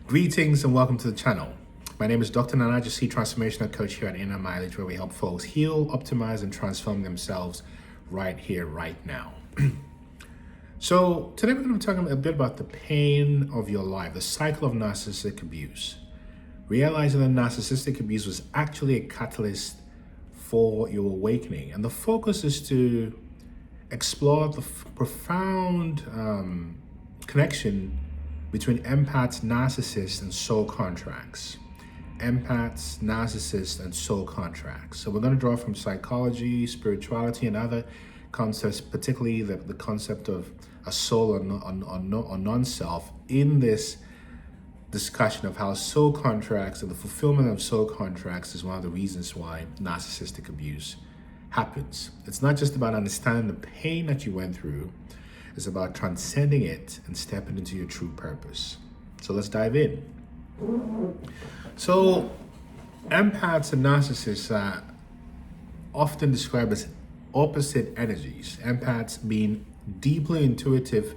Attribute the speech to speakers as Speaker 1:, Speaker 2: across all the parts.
Speaker 1: Greetings and welcome to the channel. My name is Dr. Gyesie, transformational coach here at Inner Mileage, where we help folks heal, optimize, and transform themselves right here, right now. So today we're going to be talking a bit about the pain of your life, the cycle of narcissistic abuse. Realizing that narcissistic abuse was actually a catalyst for your awakening. And the focus is to explore the profound connection between empaths, narcissists, and soul contracts. Empaths, narcissists, and soul contracts. So we're going to draw from psychology, spirituality, and other concepts, particularly the concept of a soul or non-self in this discussion of how soul contracts and the fulfillment of soul contracts is one of the reasons why narcissistic abuse happens. It's not just about understanding the pain that you went through. It's about transcending it and stepping into your true purpose. So let's dive in. So empaths and narcissists are often described as opposite energies. Empaths being deeply intuitive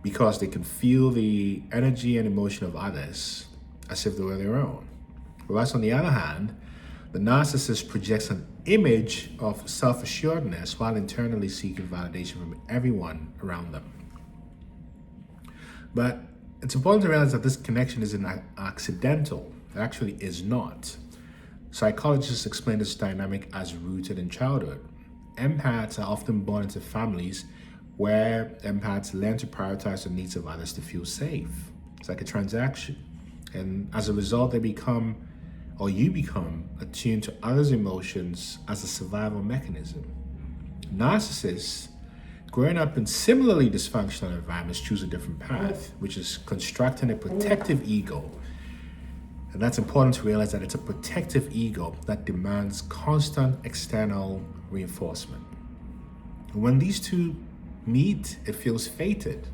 Speaker 1: because they can feel the energy and emotion of others as if they were their own. Whereas on the other hand, the narcissist projects an image of self-assuredness while internally seeking validation from everyone around them. But it's important to realize that this connection isn't accidental. It actually is not. Psychologists explain this dynamic as rooted in childhood. Empaths are often born into families where empaths learn to prioritize the needs of others to feel safe. It's like a transaction. And as a result, you become attuned to others' emotions as a survival mechanism. Narcissists, growing up in similarly dysfunctional environments, choose a different path, which is constructing a protective ego. And that's important to realize that it's a protective ego that demands constant external reinforcement. And when these two meet, it feels fated.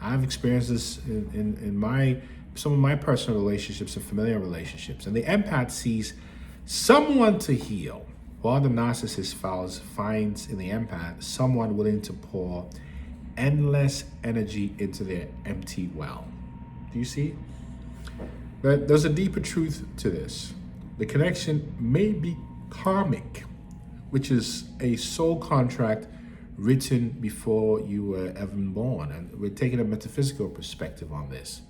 Speaker 1: I've experienced this in some of my personal relationships and familiar relationships. And the empath sees someone to heal, while the narcissist finds in the empath someone willing to pour endless energy into their empty well. Do you see? But there's a deeper truth to this. The connection may be karmic, which is a soul contract written before you were even born. And we're taking a metaphysical perspective on this.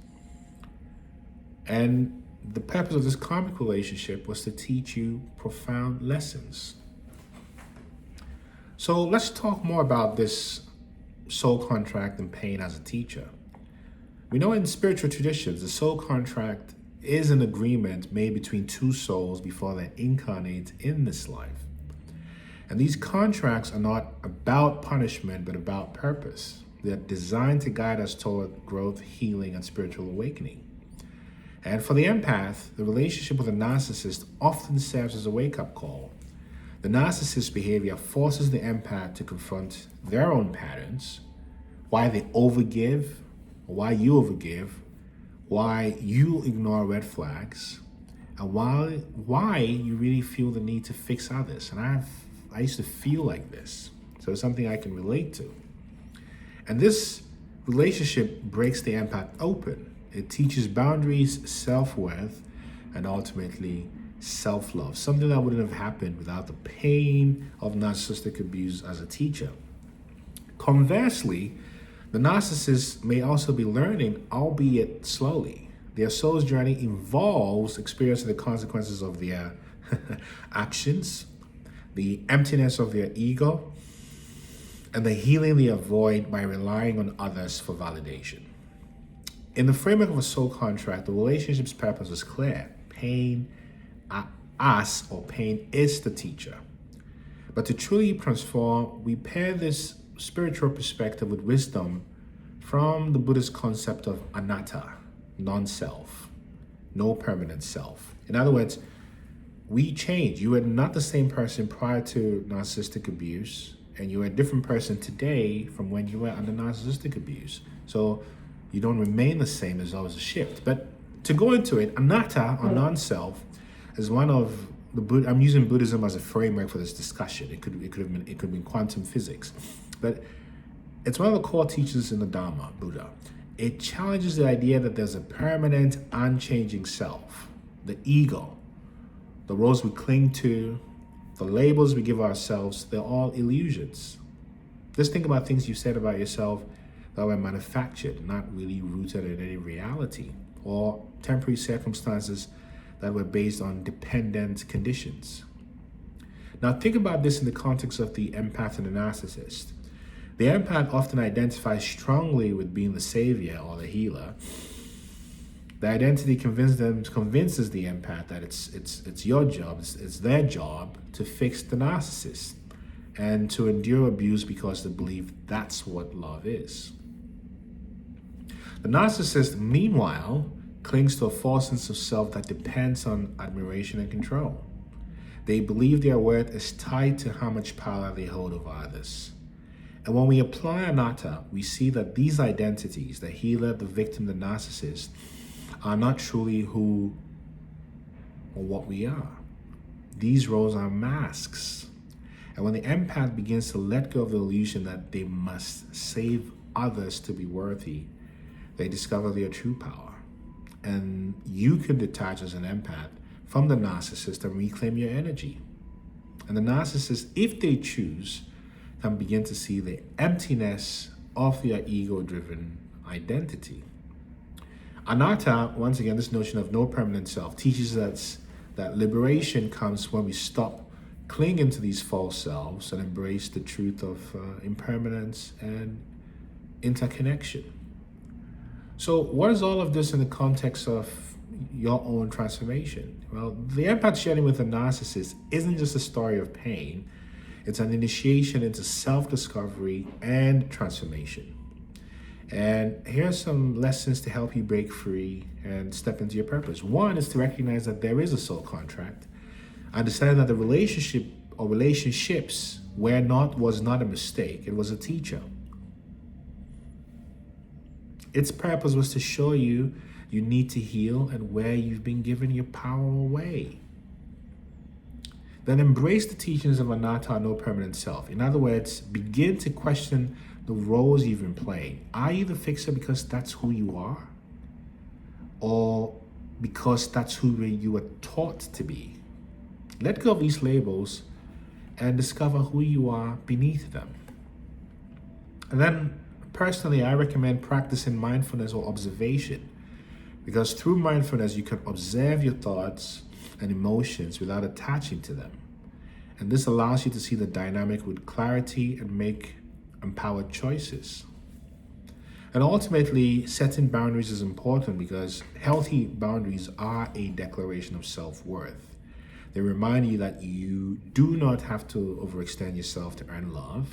Speaker 1: And the purpose of this karmic relationship was to teach you profound lessons. So let's talk more about this soul contract and pain as a teacher. We know in spiritual traditions, the soul contract is an agreement made between two souls before they incarnate in this life. And these contracts are not about punishment, but about purpose. They're designed to guide us toward growth, healing, and spiritual awakening. And for the empath, the relationship with a narcissist often serves as a wake-up call. The narcissist's behavior forces the empath to confront their own patterns, why they overgive, why you overgive, why you ignore red flags, and why you really feel the need to fix others. And I used to feel like this, so it's something I can relate to. And this relationship breaks the empath open. It teaches boundaries, self-worth, and ultimately self-love, something that wouldn't have happened without the pain of narcissistic abuse as a teacher. Conversely, the narcissist may also be learning, albeit slowly. Their soul's journey involves experiencing the consequences of their actions, the emptiness of their ego, and the healing they avoid by relying on others for validation. In the framework of a soul contract, the relationship's purpose is clear. Pain is the teacher. But to truly transform, we pair this spiritual perspective with wisdom from the Buddhist concept of anatta, non-self, no permanent self. In other words, we change. You are not the same person prior to narcissistic abuse, and you're a different person today from when you were under narcissistic abuse. So you don't remain the same. There's always a shift. But to go into it, anatta, or non-self, is one of I'm using Buddhism as a framework for this discussion. It could have been quantum physics, but it's one of the core teachings in the Dharma, Buddha. It challenges the idea that there's a permanent, unchanging self, the ego, the roles we cling to, the labels we give ourselves, they're all illusions. Just think about things you said about yourself that were manufactured, not really rooted in any reality, or temporary circumstances that were based on dependent conditions. Now think about this in the context of the empath and the narcissist. The empath often identifies strongly with being the savior or the healer. The identity convinces the empath that it's your job, it's their job to fix the narcissist and to endure abuse because they believe that's what love is. The narcissist, meanwhile, clings to a false sense of self that depends on admiration and control. They believe their worth is tied to how much power they hold over others. And when we apply anatta, we see that these identities, the healer, the victim, the narcissist, are not truly who or what we are. These roles are masks. And when the empath begins to let go of the illusion that they must save others to be worthy, they discover their true power. And you can detach as an empath from the narcissist and reclaim your energy. And the narcissist, if they choose, can begin to see the emptiness of their ego-driven identity. Anatta, once again, this notion of no permanent self, teaches us that liberation comes when we stop clinging to these false selves and embrace the truth of impermanence and interconnection. So what is all of this in the context of your own transformation? Well, the empath journey with a narcissist isn't just a story of pain. It's an initiation into self-discovery and transformation. And here are some lessons to help you break free and step into your purpose. One is to recognize that there is a soul contract. Understand that the relationship or relationships was not a mistake. It was a teacher. Its purpose was to show you need to heal and where you've been giving your power away. Then embrace the teachings of anatta, no permanent self. In other words, begin to question the roles you've been playing. Are you the fixer because that's who you are? Or because that's who you were taught to be? Let go of these labels and discover who you are beneath them. And then, personally, I recommend practicing mindfulness or observation, because through mindfulness, you can observe your thoughts and emotions without attaching to them. And this allows you to see the dynamic with clarity and make empowered choices. And ultimately, setting boundaries is important because healthy boundaries are a declaration of self-worth. They remind you that you do not have to overextend yourself to earn love.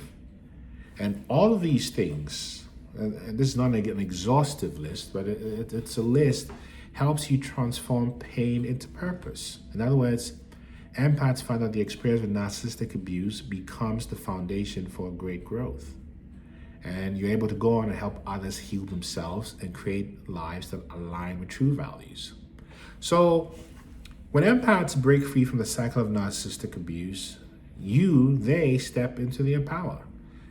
Speaker 1: And all of these things, and this is not an exhaustive list, but it's a list, helps you transform pain into purpose. In other words, empaths find that the experience with narcissistic abuse becomes the foundation for great growth. And you're able to go on and help others heal themselves and create lives that align with true values. So when empaths break free from the cycle of narcissistic abuse, they step into their power.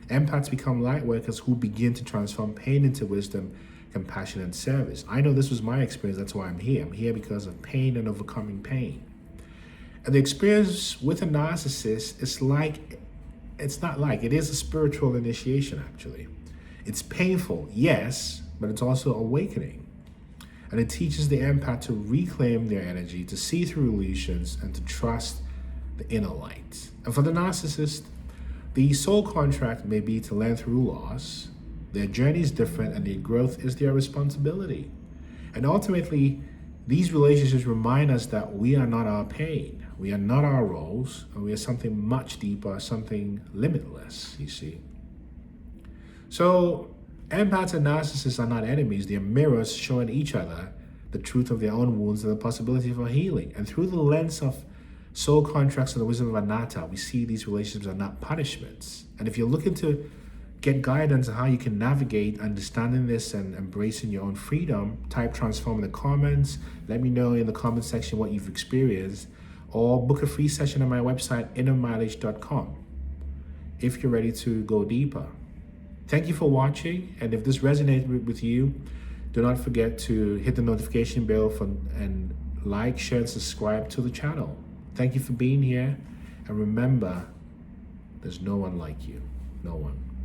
Speaker 1: Empaths become lightworkers who begin to transform pain into wisdom, compassion, and service. I know this was my experience. That's why I'm here. I'm here because of pain and overcoming pain. And the experience with a narcissist it is a spiritual initiation, actually. It's painful, yes, but it's also awakening. And it teaches the empath to reclaim their energy, to see through illusions, and to trust the inner light. And for the narcissist, the soul contract may be to learn through loss. Their journey is different and their growth is their responsibility. And ultimately, these relationships remind us that we are not our pain. We are not our roles, and we are something much deeper, something limitless, you see. So, empaths and narcissists are not enemies. They are mirrors showing each other the truth of their own wounds and the possibility for healing. And through the lens of soul contracts and the wisdom of anatta, we see these relationships are not punishments. And if you're looking to get guidance on how you can navigate understanding this and embracing your own freedom, type transform in the comments. Let me know in the comment section what you've experienced, or book a free session on my website, innermileage.com, if you're ready to go deeper. Thank you for watching, and if this resonated with you, Do not forget to hit the notification bell and like, share, and subscribe to the channel. Thank you for being here. And remember, there's no one like you. No one.